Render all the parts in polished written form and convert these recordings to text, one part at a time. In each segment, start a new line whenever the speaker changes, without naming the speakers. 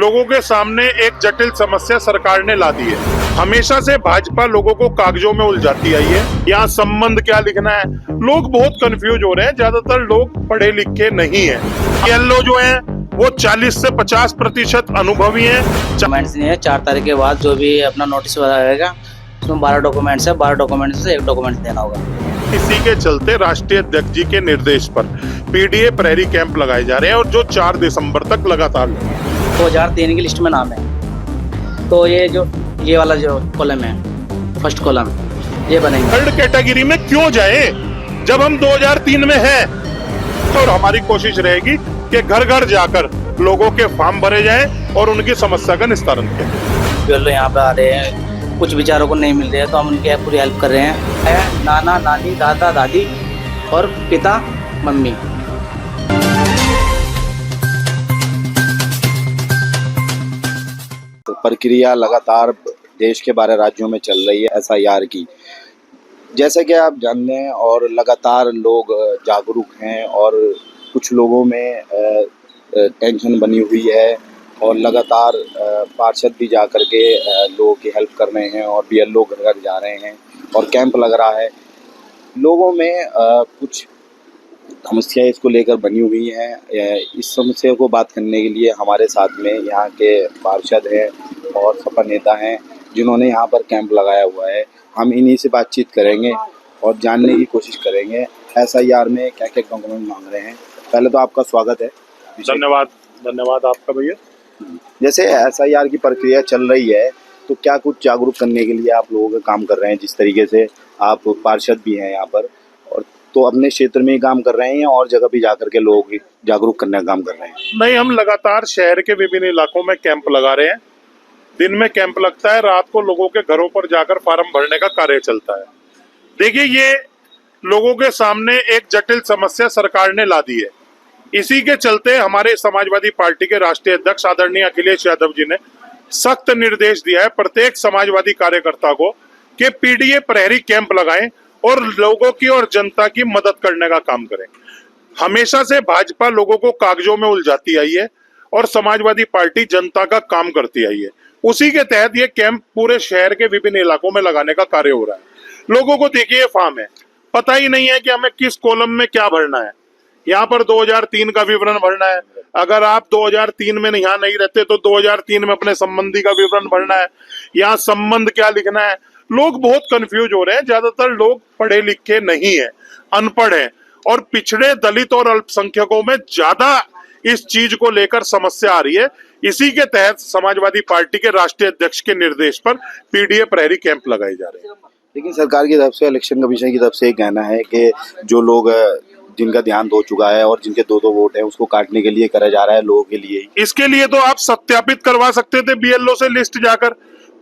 लोगों के सामने एक जटिल समस्या सरकार ने ला दी है। हमेशा से भाजपा लोगों को कागजों में उलझाती आई है। यहाँ संबंध क्या लिखना है, लोग बहुत कंफ्यूज हो रहे हैं। ज्यादातर लोग पढ़े लिखे नहीं है। येलो जो है वो 40 से 50% अनुभवी है।
डॉक्यूमेंट्स नहीं है। 4 तारीख के बाद जो भी अपना नोटिस आएगा उसमें 12 डॉक्यूमेंट्स है। 12 डॉक्यूमेंट्स से एक डॉक्यूमेंट देना होगा।
इसी के चलते राष्ट्रीय अध्यक्ष जी के निर्देश पर पीडीए प्रहरी कैंप लगाए जा रहे हैं और जो 4 दिसंबर तक लगातार
2003 की लिस्ट में नाम है। तो ये वाला जो कॉलम है, फर्स्ट कॉलम, ये बनेंगे।
थर्ड कैटेगरी में क्यों जाए जब हम 2003 में हैं? और हमारी कोशिश रहेगी कि घर घर जाकर लोगों के फॉर्म भरे जाएं और उनकी समस्या का निस्तारण किया।
जो लोग यहाँ पे आ रहे हैं, कुछ विचारों को नहीं मिल रहे हैं, तो हम उनकी पूरी हेल्प कर रहे हैं। नाना नानी, दादा दादी और पिता मम्मी।
तो प्रक्रिया लगातार देश के 12 राज्यों में चल रही है एसआईआर की, जैसे कि आप जानते हैं, और लगातार लोग जागरूक हैं और कुछ लोगों में टेंशन बनी हुई है और लगातार पार्षद भी जा कर के लोगों की हेल्प कर रहे हैं और बीएलओ घर घर जा रहे हैं और कैंप लग रहा है। लोगों में कुछ समस्याएं इसको लेकर बनी हुई हैं। इस समस्या को बात करने के लिए हमारे साथ में यहाँ के पार्षद हैं और सपा नेता हैं जिन्होंने यहाँ पर कैंप लगाया हुआ है। हम इन्हीं से बातचीत करेंगे और जानने की कोशिश करेंगे एसआईआर में क्या क्या डॉक्यूमेंट मांग रहे हैं। पहले तो आपका स्वागत है।
धन्यवाद आपका भैया।
जैसे एसआईआर की प्रक्रिया चल रही है, तो क्या कुछ जागरूक करने के लिए आप लोगों का काम कर रहे हैं? जिस तरीके से आप पार्षद भी हैं यहाँ पर, और तो अपने क्षेत्र में ही काम कर रहे हैं और जगह भी जाकर के लोगों की जागरूक करने का काम कर रहे हैं?
नहीं, हम लगातार शहर के विभिन्न इलाकों में कैंप लगा रहे हैं। दिन में कैंप लगता है, रात को लोगों के घरों पर जाकर फार्म भरने का कार्य चलता है। देखिए, ये लोगों के सामने एक जटिल समस्या सरकार ने ला दी है। इसी के चलते हमारे समाजवादी पार्टी के राष्ट्रीय अध्यक्ष आदरणीय अखिलेश यादव जी ने सख्त निर्देश दिया है प्रत्येक समाजवादी कार्यकर्ता को कि पीडीए प्रहरी कैंप लगाएं और लोगों की और जनता की मदद करने का काम करें। हमेशा से भाजपा लोगों को कागजों में उलझाती आई है और समाजवादी पार्टी जनता का काम करती आई है। उसी के तहत ये कैंप पूरे शहर के विभिन्न इलाकों में लगाने का कार्य हो रहा है। लोगों को देखिए, फॉर्म है, पता ही नहीं है कि हमें किस कॉलम में क्या भरना है। यहाँ पर 2003 का विवरण भरना है। अगर आप 2003 में यहाँ नहीं रहते तो 2003 में अपने संबंधी का विवरण भरना है। यहाँ संबंध क्या लिखना है, लोग बहुत कंफ्यूज हो रहे हैं। ज्यादातर लोग पढ़े लिखे नहीं है, अनपढ़ हैं और पिछड़े, दलित और अल्पसंख्यकों में ज्यादा इस चीज को लेकर समस्या आ रही है। इसी के तहत समाजवादी पार्टी के राष्ट्रीय अध्यक्ष के निर्देश पर पीडीए प्रहरी कैंप लगाए जा रहे हैं।
लेकिन सरकार की तरफ से, इलेक्शन कमीशन की तरफ से एक कहना है कि जो लोग जिनका ध्यान हो चुका है और जिनके 2-2 वोट है उसको काटने के लिए करा जा रहा है, लोगों के लिए ही।
इसके लिए तो आप सत्यापित करवा सकते थे बीएलओ से लिस्ट जाकर,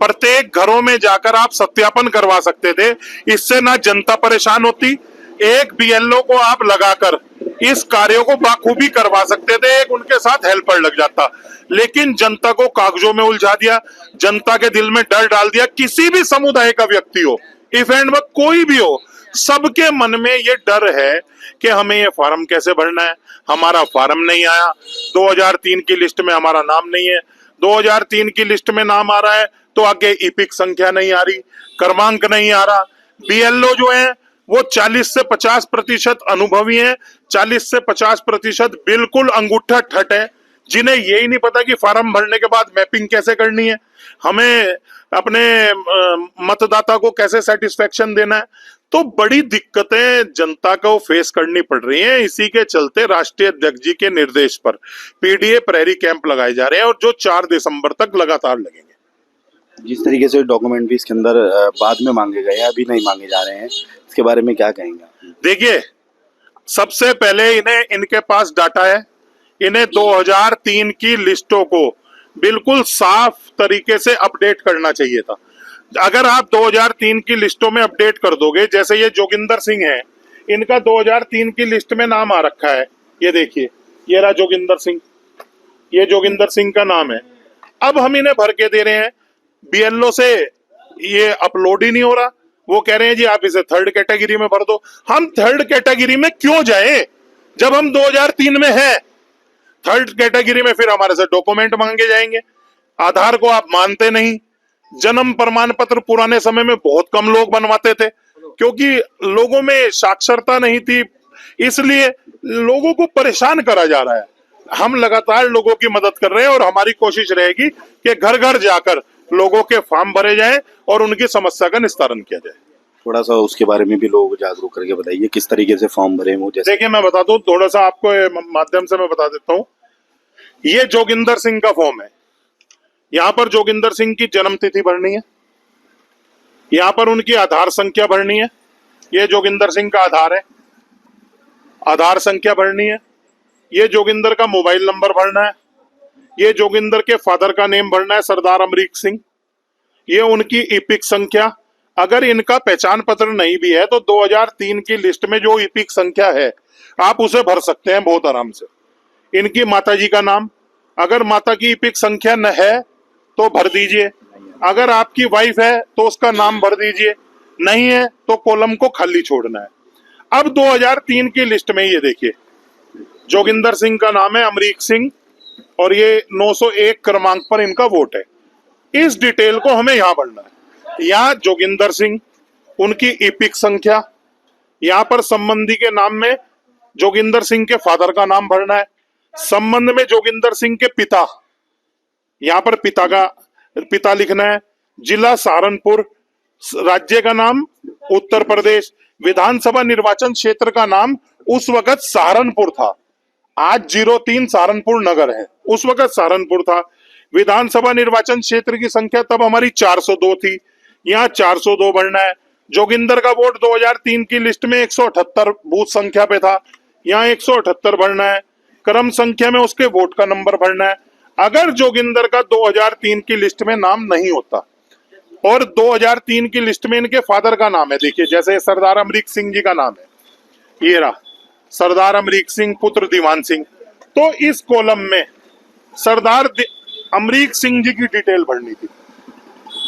प्रत्येक घरों में जाकर आप सत्यापन करवा सकते थे। इससे ना जनता परेशान होती, एक बीएलओ को आप लगाकर इस कार्यों को बाखूबी करवा सकते थे, एक उनके साथ हेल्पर लग जाता। लेकिन जनता को कागजों में उलझा दिया, जनता के दिल में डर डाल दिया। किसी भी समुदाय का व्यक्ति हो, इफ एंड में कोई भी हो, सबके मन में ये डर है कि हमें ये फॉर्म कैसे भरना है, हमारा फॉर्म नहीं आया, 2003 की लिस्ट में हमारा नाम नहीं है, 2003 की लिस्ट में नाम आ रहा है तो आगे ईपिक संख्या नहीं आ रही, क्रमांक नहीं आ रहा। बीएलओ जो है वो 40 से 50% अनुभवी है, 40 से 50% बिल्कुल अंगूठा ठट है, जिन्हें यही नहीं पता कि फॉर्म भरने के बाद मैपिंग कैसे करनी है, हमें अपने मतदाता को कैसे सेटिस्फेक्शन देना है। तो बड़ी दिक्कतें जनता को फेस करनी पड़ रही हैं। इसी के चलते राष्ट्रीय अध्यक्ष जी के निर्देश पर पीडीए प्रहरी कैंप लगाए जा रहे हैं और जो 4 दिसंबर तक लगातार लगेंगे।
जिस तरीके से डॉक्यूमेंट भी इसके अंदर बाद में मांगे गए हैं, अभी नहीं मांगे जा रहे हैं, इसके बारे में क्या कहेंगे?
देखिए, सबसे पहले इनके पास डाटा है। इन्हें 2003 की लिस्टों को बिल्कुल साफ तरीके से अपडेट करना चाहिए था। अगर आप 2003 की लिस्टों में अपडेट कर दोगे, जैसे ये जोगिंदर सिंह है, इनका 2003 की लिस्ट में नाम आ रखा है, ये देखिए, ये रहा जोगिंदर सिंह, ये जोगिंदर सिंह का नाम है। अब हम इन्हें भर के दे रहे हैं, बीएलओ से ये अपलोड ही नहीं हो रहा। वो कह रहे हैं जी आप इसे थर्ड कैटेगरी में भर दो। हम थर्ड कैटेगरी में क्यों जाएं जब हम 2003 में हैं? थर्ड कैटेगरी में फिर हमारे से डॉक्यूमेंट मांगे जाएंगे। आधार को आप मानते नहीं। जन्म प्रमाण पत्र पुराने समय में बहुत कम लोग बनवाते थे क्योंकि लोगों में साक्षरता नहीं थी, इसलिए लोगों को परेशान करा जा रहा है। हम लगातार लोगों की मदद कर रहे हैं और हमारी कोशिश रहेगी कि घर घर जाकर लोगों के फॉर्म भरे जाएं और उनकी समस्या का निस्तारण किया जाए।
थोड़ा सा उसके बारे में भी लोग जागरूक करके बताइए, किस तरीके से फॉर्म भरे वो। जैसे
देखिए मैं बता दूं, थोड़ा सा आपको माध्यम से मैं बता देता हूं। ये जोगिंदर सिंह का फॉर्म है। यहाँ पर जोगिंदर सिंह की जन्म तिथि भरनी है, यहाँ पर उनकी आधार संख्या भरनी है। ये जोगिंदर सिंह का आधार है, आधार संख्या भरनी है। ये जोगिंदर का मोबाइल नंबर भरना है। ये जोगिंदर के फादर का नेम भरना है, सरदार अमरीक सिंह। ये उनकी ईपिक संख्या। अगर इनका पहचान पत्र नहीं भी है तो 2003 की लिस्ट में जो ईपिक संख्या है आप उसे भर सकते हैं बहुत आराम से। इनकी माताजी का नाम, अगर माता की ईपिक संख्या न है तो भर दीजिए। अगर आपकी वाइफ है तो उसका नाम भर दीजिए, नहीं है तो कॉलम को खाली छोड़ना है। अब 2003 की लिस्ट में ये देखिए, जोगिंदर सिंह का नाम है अमरीक सिंह और ये 901 क्रमांक पर इनका वोट है। इस डिटेल को हमें यहाँ भरना है। यहाँ जोगिंदर सिंह, उनकी ईपिक संख्या, यहाँ पर संबंधी के नाम में जोगिंदर सिंह के फादर का नाम भरना है। संबंध में जोगिंदर सिंह के पिता, यहाँ पर पिता लिखना है। जिला सहारनपुर, राज्य का नाम उत्तर प्रदेश, विधानसभा निर्वाचन क्षेत्र का नाम उस वक्त सहारनपुर था, आज 03 सहारनपुर नगर है, उस वक्त सहारनपुर था। विधानसभा निर्वाचन क्षेत्र की संख्या तब हमारी 402 थी, यहाँ 402 भरना है। जोगिंदर का वोट 2003 की लिस्ट में 178 बूथ संख्या पे था, यहाँ 178 भरना है। क्रम संख्या में उसके वोट का नंबर भरना है। अगर जोगिंदर का 2003 की लिस्ट में नाम नहीं होता और 2003 की लिस्ट में इनके फादर का नाम है, देखिए जैसे सरदार अमरीक सिंह जी का नाम है, ये रहा सरदार अमरीक सिंह पुत्र दीवान सिंह, तो इस कॉलम में सरदार अमरीक सिंह जी की डिटेल भरनी थी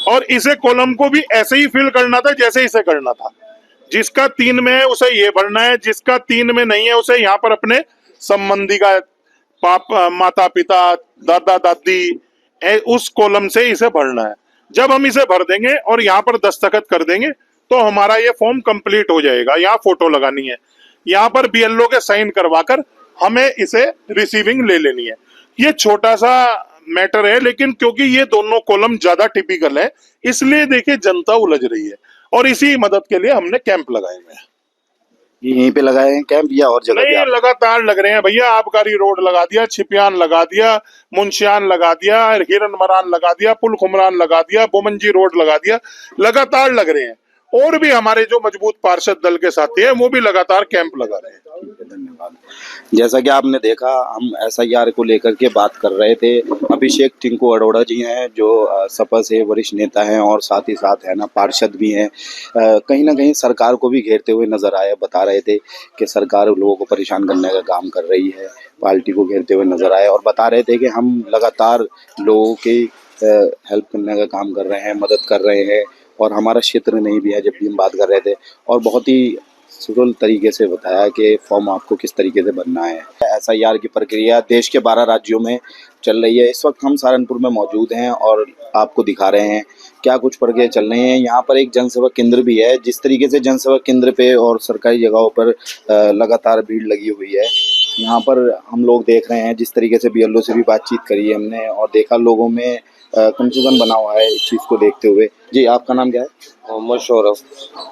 और इसे कॉलम को भी ऐसे ही फिल करना था जैसे इसे करना था। जिसका 3 में है उसे ये भरना है, जिसका 3 में नहीं है उसे यहाँ पर अपने संबंधी का माता पिता दादा दादी उस कॉलम से इसे भरना है। जब हम इसे भर देंगे और यहाँ पर दस्तखत कर देंगे तो हमारा ये फॉर्म कंप्लीट हो जाएगा। यहाँ फोटो लगानी है, यहाँ पर बीएलओ के साइन करवाकर हमें इसे रिसीविंग ले लेनी है। ये छोटा सा मैटर है, लेकिन क्योंकि ये दोनों कॉलम ज्यादा टिपिकल है इसलिए देखिए जनता उलझ रही है और इसी मदद के लिए हमने कैंप लगाए हुए हैं।
यहीं पे लगाए हैं कैंप या और जगह?
नहीं, लगातार लग रहे हैं भैया। आबकारी रोड लगा दिया, छिपियान लगा दिया, मुंशियान लगा दिया, हिरन मरान लगा दिया, पुल खुमरान लगा दिया, बोमंजी रोड लगा दिया, लगातार लग रहे हैं। और भी हमारे जो मजबूत पार्षद दल के साथी हैं वो भी लगातार कैंप लगा रहे हैं।
ठीक है, धन्यवाद। जैसा कि आपने देखा, हम एसआईआर को लेकर के बात कर रहे थे। अभिषेक टिंकू अरोड़ा जी हैं जो सपा से वरिष्ठ नेता हैं और साथ ही साथ है ना पार्षद भी हैं। कहीं ना कहीं सरकार को भी घेरते हुए नजर आए, बता रहे थे कि सरकार लोगों को परेशान करने का काम कर रही है, पार्टी को घेरते हुए नजर आए और बता रहे थे कि हम लगातार लोगों की हेल्प करने का काम कर रहे हैं, मदद कर रहे हैं और हमारा क्षेत्र नहीं भी है। जब भी हम बात कर रहे थे और बहुत ही सरल तरीके से बताया कि फॉर्म आपको किस तरीके से भरना है। एसआईआर की प्रक्रिया देश के 12 राज्यों में चल रही है। इस वक्त हम सहारनपुर में मौजूद हैं और आपको दिखा रहे हैं क्या कुछ प्रक्रिया चल रही हैं। यहाँ पर एक जनसेवा केंद्र भी है। जिस तरीके से जनसेवा केंद्र पे और सरकारी जगहों पर लगातार भीड़ लगी हुई है, यहाँ पर हम लोग देख रहे हैं। जिस तरीके से बीएलओ से भी बातचीत करी है हमने और देखा लोगों में कंफ्यूजन बना हुआ है इस चीज़ को देखते हुए। जी, आपका नाम क्या है?
मोहम्मद सौरभ।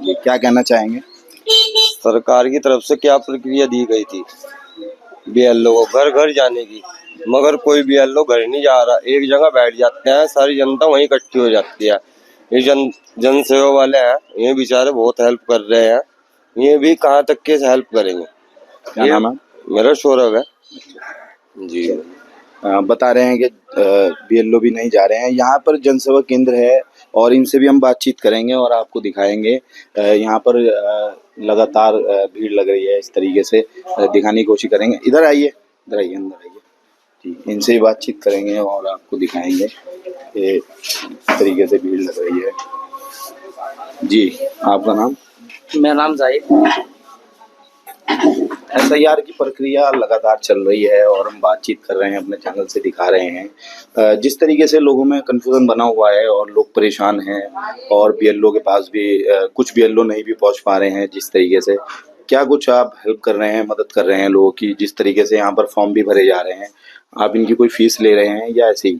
जी, क्या कहना चाहेंगे?
सरकार की तरफ से क्या प्रक्रिया दी गई थी बीएलओ को घर घर जाने की, मगर कोई बीएलओ घर नहीं जा रहा। एक जगह बैठ जाते हैं, सारी जनता वहीं इकट्ठी हो जाती है। ये जन सेवा वाले हैं, ये बेचारे बहुत हेल्प कर रहे हैं। ये भी कहाँ तक के हेल्प करेंगे।
क्या नाम है?
मेरा सौरभ है जी।
बता रहे हैं कि बीएलओ भी नहीं जा रहे हैं। यहाँ पर जनसेवा केंद्र है और इनसे भी हम बातचीत करेंगे और आपको दिखाएंगे। यहाँ पर लगातार भीड़ लग रही है, इस तरीके से दिखाने की कोशिश करेंगे। इधर आइए, इधर आइए, अंदर आइए। ठीक, इनसे भी बातचीत करेंगे और आपको दिखाएंगे कि इस तरीके से भीड़ लग रही है। जी, आपका नाम?
मेरा नाम जाहिद।
एसआईआर की प्रक्रिया लगातार चल रही है और हम बातचीत कर रहे हैं, अपने चैनल से दिखा रहे हैं। जिस तरीके से लोगों में कन्फ्यूजन बना हुआ है और लोग परेशान हैं और बीएलओ के पास भी कुछ बीएलओ नहीं भी पहुंच पा रहे हैं, जिस तरीके से क्या कुछ आप हेल्प कर रहे हैं, मदद कर रहे हैं लोगों की? जिस तरीके से यहाँ पर फॉर्म भी भरे जा रहे हैं, आप इनकी कोई फीस ले रहे हैं या ऐसे ही?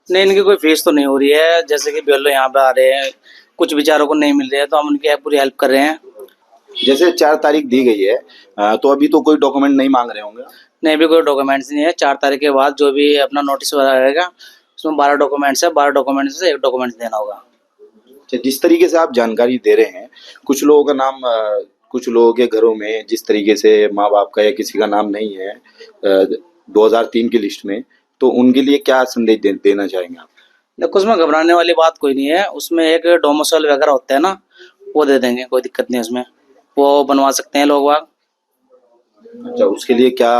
नहीं, इनकी कोई फीस तो नहीं हो रही है। जैसे कि बीएलओ यहाँ पे आ रहे हैं, कुछ बेचारों को नहीं मिल रही है, तो हम उनकी पूरी हेल्प कर रहे हैं।
जैसे 4 तारीख दी गई है, तो अभी तो कोई डॉक्यूमेंट नहीं मांग रहे होंगे?
नहीं, भी कोई डॉक्यूमेंट्स नहीं है। 4 तारीख के बाद जो भी अपना नोटिस वगैरह रहेगा, उसमें 12 डॉक्यूमेंट्स है, 12 डॉक्यूमेंट्स से 1 डॉक्यूमेंट्स देना होगा।
अच्छा, जिस तरीके से आप जानकारी दे रहे हैं, कुछ लोगों का नाम कुछ लोगों के घरों में जिस तरीके से माँ बाप का या किसी का नाम नहीं है 2003 की लिस्ट में, तो उनके लिए क्या संदेश देना चाहेंगे आप?
देखो, उसमें घबराने वाली बात कोई नहीं है। उसमें एक डोमिसाइल वगैरह होता है ना, वो दे देंगे, कोई दिक्कत नहीं है उसमें, वो बनवा सकते हैं लोग बाग।
अच्छा, उसके लिए क्या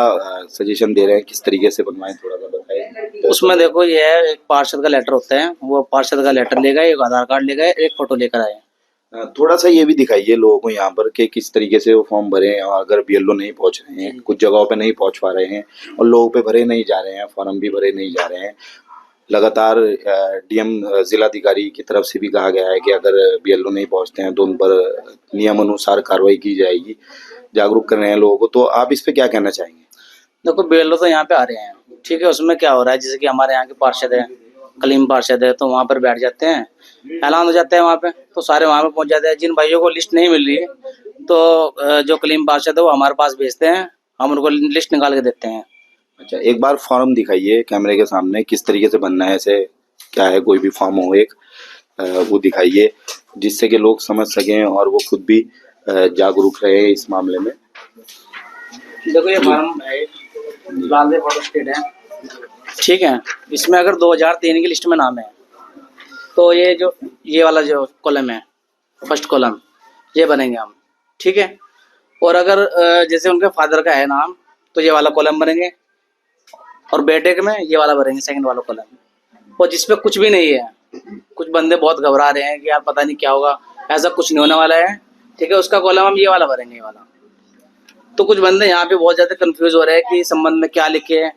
सजेशन दे रहे हैं, किस तरीके से बनवाएं, थोड़ा सा बताएं।
उसमें देखो, ये है एक पार्षद का लेटर होता है, वो पार्षद का लेटर लेगा, एक आधार कार्ड लेगा, एक फोटो लेकर आए।
थोड़ा सा ये भी दिखाइए लोगों को यहाँ पर कि किस तरीके से वो फॉर्म भरे, और अगर बीएलओ नहीं पहुंच रहे हैं, कुछ जगहों पे नहीं पहुंच पा रहे हैं और लोगों पे भरे नहीं जा रहे हैं, फॉर्म भी भरे नहीं जा रहे हैं। लगातार डीएम जिलाधिकारी की तरफ से भी कहा गया है कि अगर बीएलओ नहीं पहुंचते हैं तो उन पर नियम अनुसार कार्रवाई की जाएगी। जागरूक कर रहे हैं लोगों को, तो आप इस पे क्या कहना चाहेंगे?
देखो, बीएलओ तो यहाँ पे आ रहे हैं, ठीक है। उसमें क्या हो रहा है, जैसे कि हमारे यहाँ के पार्षद है, कलीम पार्षद है, तो वहाँ पर बैठ जाते हैं, ऐलान हो जाता है वहाँ पे, तो सारे वहाँ पे पहुँच जाते हैं। जिन भाइयों को लिस्ट नहीं मिल रही है, तो जो कलीम पार्षद है वो हमारे पास भेजते हैं, हम उनको लिस्ट निकाल के देते हैं।
अच्छा, एक बार फॉर्म दिखाइए कैमरे के सामने, किस तरीके से बनना है, ऐसे क्या है, कोई भी फॉर्म हो एक वो दिखाइए, जिससे कि लोग समझ सकें और वो खुद भी जागरूक रहे इस मामले में।
देखो, ये फॉर्म है, लाल फोटो स्टेट है, ठीक है। इसमें अगर 2003 की लिस्ट में नाम है, तो ये वाला जो कॉलम है, फर्स्ट कॉलम, ये बनेंगे हम, ठीक है। और अगर जैसे उनके फादर का है नाम, तो ये वाला कॉलम बनेंगे, और बेटे में ये वाला भरेंगे, सेकंड वाला कॉलम। और जिसपे कुछ भी नहीं है, कुछ बंदे बहुत घबरा रहे हैं कि यार पता नहीं क्या होगा, ऐसा कुछ नहीं होने वाला है, ठीक है। उसका कॉलम हम ये वाला भरेंगे, ये वाला। तो कुछ बंदे यहाँ पे बहुत ज्यादा कंफ्यूज हो रहे हैं कि संबंध में क्या लिखे है।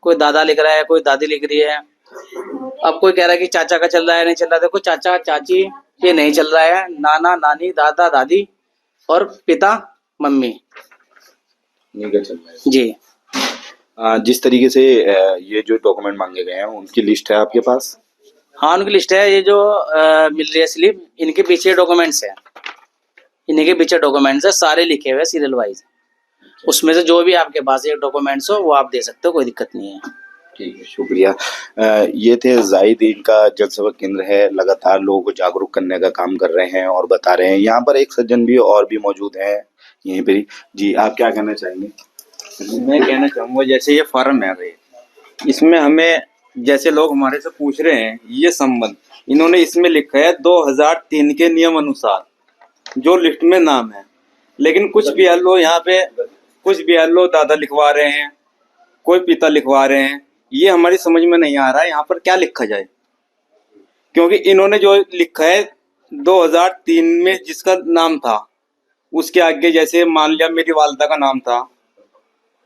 कोई दादा लिख रहा है, कोई दादी लिख रही है। अब कोई कह रहा है कि चाचा का चल रहा है, नहीं चल रहा। देखो, चाचा चाची ये नहीं चल रहा है, नाना नानी, दादा दादी और पिता मम्मी,
नहीं कर सकता है।
जी।
जिस तरीके से ये जो डॉक्यूमेंट मांगे गए हैं, उनकी लिस्ट है आपके पास?
हाँ, उनकी लिस्ट है। ये जो मिल रही है स्लिप, इनके पीछे डॉक्यूमेंट्स है, इन्हीं के पीछे डॉक्यूमेंट्स है, सारे लिखे हुए सीरियल वाइज। उसमें से जो भी आपके पास एक डॉक्यूमेंट्स हो, वो आप दे सकते हो, कोई दिक्कत नहीं है।
ठीक है, शुक्रिया। ये थे जाहिद, इनका जनसेवा केंद्र है, लगातार लोगों को जागरूक करने का काम कर रहे हैं और बता रहे हैं। यहाँ पर एक सज्जन भी और भी मौजूद हैं यहीं पर ही। जी, आप क्या कहना चाहेंगे?
मैं कहना चाहूँगा, जैसे ये फॉर्म है भाई, इसमें हमें जैसे लोग हमारे से पूछ रहे हैं, ये संबंध इन्होंने इसमें लिखा है 2003 के नियम अनुसार जो लिस्ट में नाम है। लेकिन कुछ बीएलओ यहाँ पे, कुछ बीएलओ दादा लिखवा रहे हैं, कोई पिता लिखवा रहे हैं। ये हमारी समझ में नहीं आ रहा है यहाँ पर क्या लिखा जाए, क्योंकि इन्होंने जो लिखा है 2003 में जिसका नाम था, उसके आगे जैसे मान लिया मेरी वालदा का नाम था,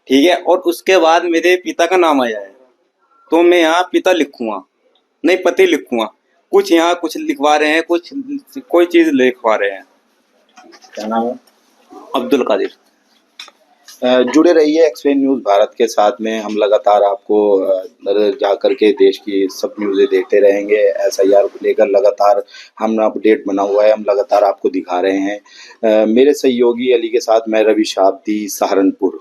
ठीक है, और उसके बाद मेरे पिता का नाम आया है, तो मैं यहाँ पिता लिखूंगा, नहीं पति लिखूंगा। कुछ यहाँ कुछ लिखवा रहे हैं, कुछ कोई चीज लिखवा रहे हैं।
क्या नाम है?
अब्दुल कादिर।
जुड़े रहिए एक्सप्लेन न्यूज़ भारत के साथ में। हम लगातार आपको जा करके देश की सब न्यूज़ें देखते रहेंगे। एसआईआर को लेकर लगातार हमने अपडेट बना हुआ है, हम लगातार आपको दिखा रहे हैं। मेरे सहयोगी अली के साथ मैं रवि शाब्दी, सहारनपुर।